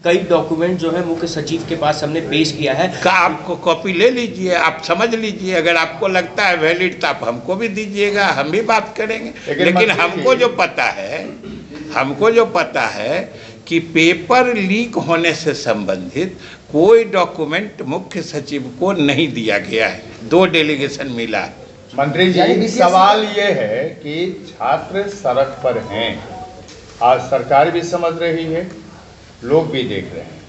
कई डॉक्यूमेंट जो है मुख्य सचिव के पास हमने पेश किया है। का आपको कॉपी ले लीजिए, आप समझ लीजिए, अगर आपको लगता है वैलिड तो आप हमको भी दीजिएगा, हम भी बात करेंगे। लेकिन हमको जो पता है कि पेपर लीक होने से संबंधित कोई डॉक्यूमेंट मुख्य सचिव को नहीं दिया गया है। 2 डेलीगेशन मिला है। मंत्री जी, सवाल ये है कि छात्र सड़क पर हैं, आज सरकार भी समझ रही है, लोग भी देख रहे हैं,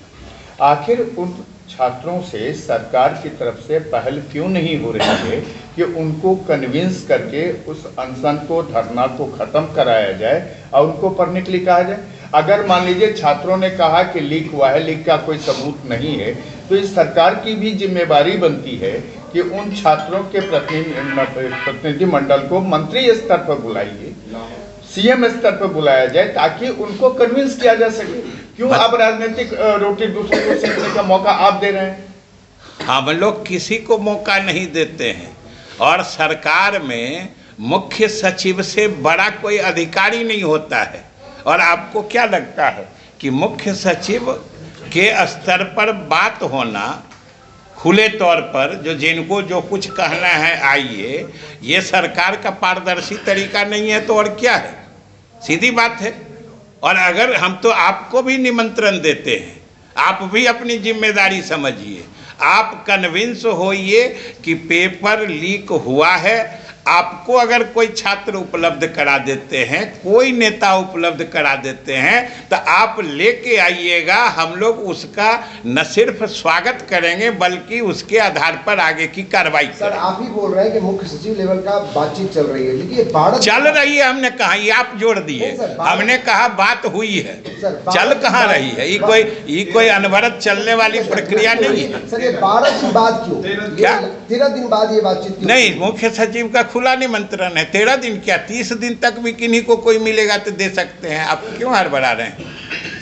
आखिर उन छात्रों से सरकार की तरफ से पहल क्यों नहीं हो रही है कि उनको कन्विंस करके उस अनशन को, धरना को खत्म कराया जाए और उनको पढ़ने के लिए कहा जाए। अगर मान लीजिए छात्रों ने कहा कि लीक हुआ है, लीक का कोई सबूत नहीं है, तो इस सरकार की भी जिम्मेवारी बनती है कि उन छात्रों के प्रतिनिधि मंडल को मंत्री स्तर पर बुलाइए, सीएम स्तर पर बुलाया जाए, ताकि उनको कन्विंस किया जा सके। क्यों आप राजनीतिक रोटी दूसरों को सेकने का मौका आप दे रहे हैं? हम लोग किसी को मौका नहीं देते हैं, और सरकार में मुख्य सचिव से बड़ा कोई अधिकारी नहीं होता है। और आपको क्या लगता है कि मुख्य सचिव के स्तर पर बात होना खुले तौर पर, जो जिनको जो कुछ कहना है आइए, ये सरकार का पारदर्शी तरीका नहीं है तो और क्या है? सीधी बात है। और अगर हम तो आपको भी निमंत्रण देते हैं, आप भी अपनी जिम्मेदारी समझिए, आप कन्विंस होइए कि पेपर लीक हुआ है। आपको अगर कोई छात्र उपलब्ध करा देते हैं, कोई नेता उपलब्ध करा देते हैं, तो आप लेके आइएगा, हम लोग उसका न सिर्फ स्वागत करेंगे बल्कि उसके आधार पर आगे की कार्रवाई करेंगे। सर, आप ही बोल रहे हैं कि मुख्य सचिव लेवल का बातचीत चल रही है, लेकिन ये चल रही है, हमने कहा, ये आप जोड़ दिए, हमने कहा बात हुई है, चल कहाँ रही है? ये कोई अनवरत चलने वाली प्रक्रिया नहीं है। सर, ये 12 दिन बाद क्यों? क्या 13 दिन बाद ये बातचीत क्यों? नहीं, मुख्य सचिव का खुला निमंत्रण है। 13 दिन क्या, 30 दिन तक भी किन्हीं को कोई मिलेगा तो दे सकते हैं। आप क्यों हड़बड़ा रहे हैं?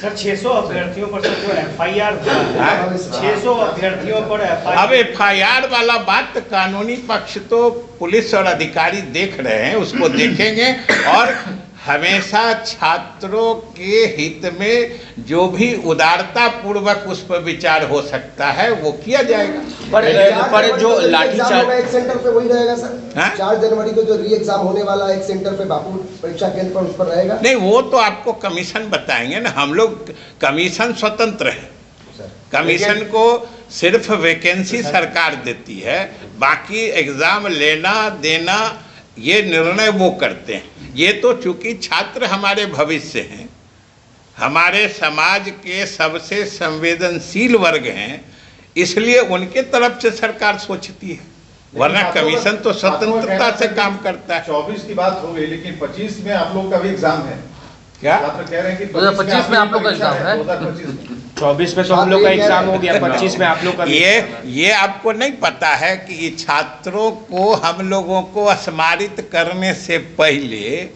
सर, 600 अभ्यर्थियों पर जो FIR 600 अभ्यर्थियों पर FIR। अब FIR वाला बात कानूनी पक्ष तो पुलिस और अधिकारी देख रहे हैं, उसको देखेंगे, और हमेशा छात्रों के हित में जो भी उदारता पूर्वक उस पर विचार हो सकता है वो किया जाएगा। पर जो लाठीचार्ज एक सेंटर पे वही रहेगा सर। 4 जनवरी को जो री एग्जाम होने वाला है एक सेंटर पे बापू परीक्षा केंद्र पर, उस पर रहेगा? नहीं, वो तो आपको कमीशन बताएंगे ना। हम लोग कमीशन स्वतंत्र है, कमीशन को सिर्फ वैकेंसी सरकार देती है, बाकी एग्जाम लेना देना ये निर्णय वो करते हैं। ये तो चूंकि छात्र हमारे भविष्य हैं, हमारे समाज के सबसे संवेदनशील वर्ग हैं, इसलिए उनके तरफ से सरकार सोचती है, वरना कमीशन तो स्वतंत्रता से काम करता है। 24 की बात हो गई, लेकिन 25 में आप लोग का भी एग्जाम है। क्या छात्र कह रहे हैं कि 2025 में आप लोग का एग्जाम है? 24 में तो हम लोग का एग्जाम हो गया, 25 में आप लोग का। ये आपको नहीं पता है कि ये छात्रों को हम लोगों को स्मारित करने से पहले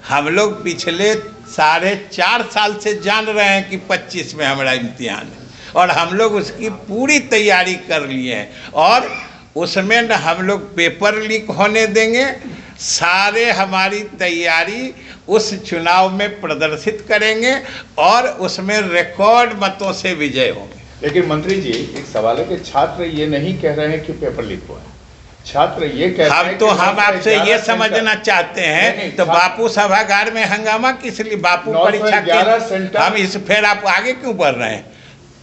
हम लोग पिछले 4.5 साल से जान रहे हैं कि 25 में हमारा इम्तिहान है, और हम लोग उसकी पूरी तैयारी कर लिए हैं, और उसमें न हम लोग पेपर लीक होने देंगे। सारे हमारी तैयारी उस चुनाव में प्रदर्शित करेंगे और उसमें रिकॉर्ड मतों से विजय होंगे। लेकिन मंत्री जी, एक सवाल है कि छात्र ये नहीं कह रहे हैं कि पेपर लीक हुआ है, छात्र ये कह रहे हैं। हम आपसे ये समझना चाहते हैं तो बापू सभागार में हंगामा किस लिए? बापू परीक्षा के हम इस फिर आप आगे क्यों बढ़ रहे हैं?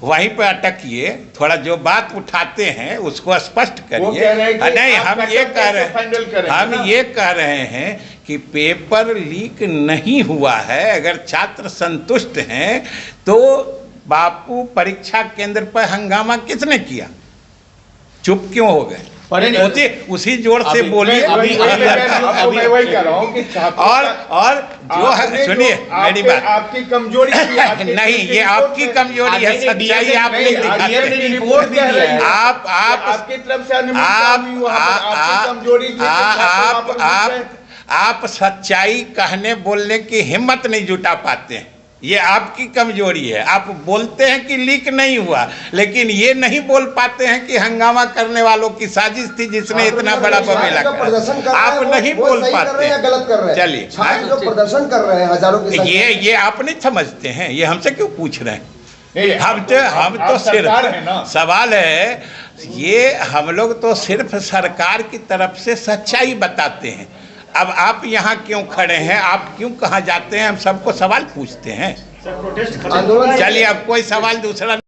वहीं पर अटकिए, थोड़ा जो बात उठाते हैं उसको स्पष्ट करिए। नहीं, हम ये कह रहे हैं कि पेपर लीक नहीं हुआ है। अगर छात्र संतुष्ट हैं तो बापू परीक्षा केंद्र पर हंगामा किसने किया? चुप क्यों हो गए? उसी जोर से बोलिए। और जो सुनिए मेरी बात, आपकी कमजोरी नहीं, ये आपकी कमजोरी है, सच्चाई आप नहीं दिखाते। आप सच्चाई कहने बोलने की हिम्मत नहीं जुटा पाते हैं, ये आपकी कमजोरी है। आप बोलते हैं कि लीक नहीं हुआ, लेकिन ये नहीं बोल पाते हैं कि हंगामा करने वालों की साजिश थी जिसने इतना बड़ा बमेला किया। आप नहीं बोल पाते, गलत कर रहे हैं। चलिए, जो प्रदर्शन कर रहे हैं हजारों की, ये आप नहीं समझते हैं, ये हमसे क्यों पूछ रहे हैं? नहीं, हम तो सरकार है ना। सिर्फ सवाल है ये, हम लोग तो सिर्फ सरकार की तरफ से सच्चाई बताते हैं। अब आप यहाँ क्यों खड़े हैं, आप क्यों कहाँ जाते हैं, हम सबको सवाल पूछते हैं। सर प्रोटेस्ट आंदोलन चलिए अब कोई सवाल दूसरा